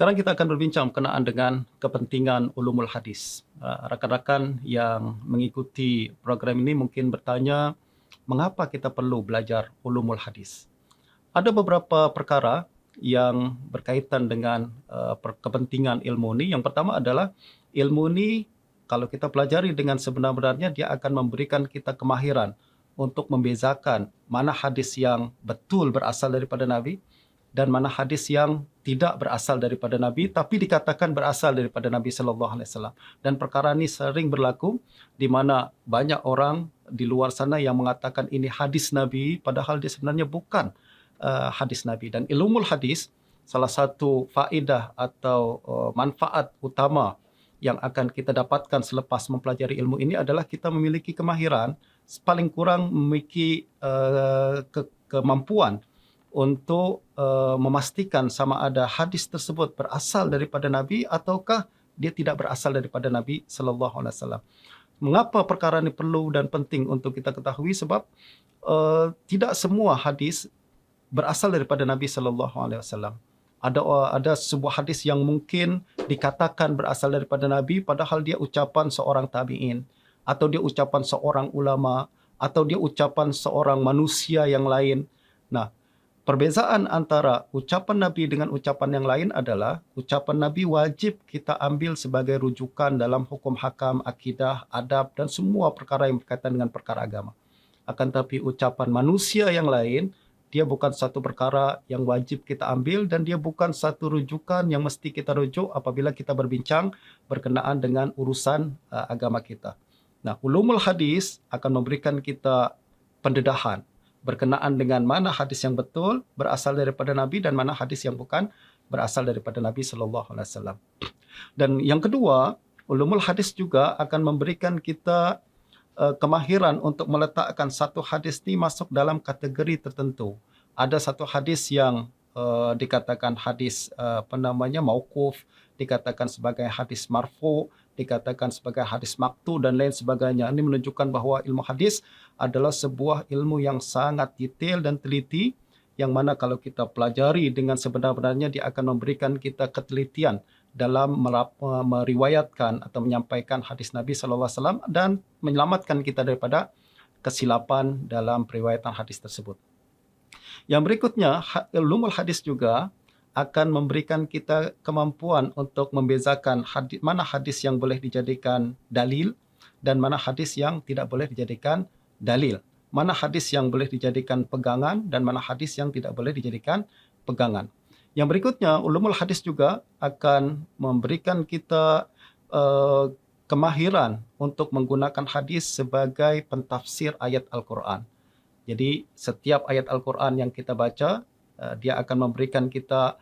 Sekarang kita akan berbincang berkenaan dengan kepentingan ulumul hadis. Rakan-rakan yang mengikuti program ini mungkin bertanya, mengapa kita perlu belajar ulumul hadis? Ada beberapa perkara yang berkaitan dengan kepentingan ilmu ini. Yang pertama adalah ilmu ini kalau kita pelajari dengan sebenar-benarnya, dia akan memberikan kita kemahiran untuk membezakan mana hadis yang betul berasal daripada Nabi dan mana hadis yang tidak berasal daripada Nabi tapi dikatakan berasal daripada Nabi sallallahu alaihi wasallam. Dan perkara ini sering berlaku di mana banyak orang di luar sana yang mengatakan ini hadis Nabi padahal dia sebenarnya bukan hadis Nabi. Dan ilmul hadis, salah satu faedah atau manfaat utama yang akan kita dapatkan selepas mempelajari ilmu ini adalah kita memiliki kemahiran, paling kurang memiliki kemampuan untuk memastikan sama ada hadis tersebut berasal daripada Nabi ataukah dia tidak berasal daripada Nabi sallallahu alaihi wasallam. Mengapa perkara ini perlu dan penting untuk kita ketahui? Sebab tidak semua hadis berasal daripada Nabi sallallahu alaihi wasallam. Ada sebuah hadis yang mungkin dikatakan berasal daripada Nabi padahal dia ucapan seorang tabi'in atau dia ucapan seorang ulama atau dia ucapan seorang manusia yang lain. Nah, perbezaan antara ucapan Nabi dengan ucapan yang lain adalah ucapan Nabi wajib kita ambil sebagai rujukan dalam hukum hakam, akidah, adab dan semua perkara yang berkaitan dengan perkara agama. Akan tetapi ucapan manusia yang lain, dia bukan satu perkara yang wajib kita ambil dan dia bukan satu rujukan yang mesti kita rujuk apabila kita berbincang berkenaan dengan urusan agama kita. Nah, ulumul hadis akan memberikan kita pendedahan berkenaan dengan mana hadis yang betul berasal daripada Nabi dan mana hadis yang bukan berasal daripada Nabi sallallahu alaihi wasallam. Dan yang kedua, ulumul hadis juga akan memberikan kita kemahiran untuk meletakkan satu hadis ini masuk dalam kategori tertentu. Ada satu hadis yang dikatakan hadis mauquf, dikatakan sebagai hadis marfu, dikatakan sebagai hadis maqtu dan lain sebagainya. Ini menunjukkan bahawa ilmu hadis adalah sebuah ilmu yang sangat detail dan teliti, yang mana kalau kita pelajari dengan sebenar-benarnya dia akan memberikan kita ketelitian dalam meriwayatkan atau menyampaikan hadis Nabi sallallahu alaihi wasallam dan menyelamatkan kita daripada kesilapan dalam periwayatan hadis tersebut. Yang berikutnya, ulumul hadis juga akan memberikan kita kemampuan untuk membezakan mana hadis yang boleh dijadikan dalil dan mana hadis yang tidak boleh dijadikan dalil. Mana hadis yang boleh dijadikan pegangan dan mana hadis yang tidak boleh dijadikan pegangan. Yang berikutnya, ulumul hadis juga akan memberikan kita kemahiran untuk menggunakan hadis sebagai pentafsir ayat Al-Quran. Jadi, setiap ayat Al-Quran yang kita baca, dia akan memberikan kita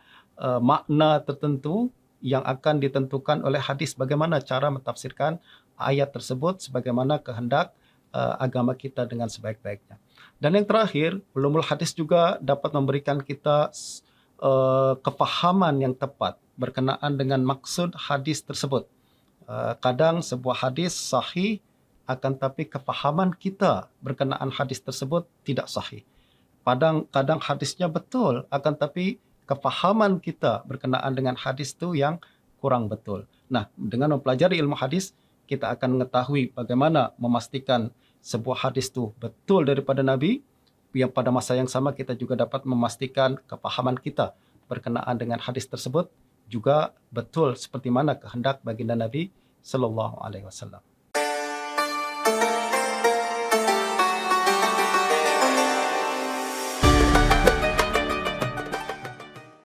makna tertentu yang akan ditentukan oleh hadis bagaimana cara mentafsirkan ayat tersebut sebagaimana kehendak agama kita dengan sebaik-baiknya. Dan yang terakhir, ulumul hadis juga dapat memberikan kita kefahaman yang tepat berkenaan dengan maksud hadis tersebut. Kadang sebuah hadis sahih akan tapi kefahaman kita berkenaan hadis tersebut tidak sahih. Kadang hadisnya betul akan tapi kefahaman kita berkenaan dengan hadis itu yang kurang betul. Nah, dengan mempelajari ilmu hadis, kita akan mengetahui bagaimana memastikan sebuah hadis itu betul daripada Nabi, yang pada masa yang sama kita juga dapat memastikan kefahaman kita berkenaan dengan hadis tersebut juga betul seperti mana kehendak baginda Nabi sallallahu alaihi wasallam.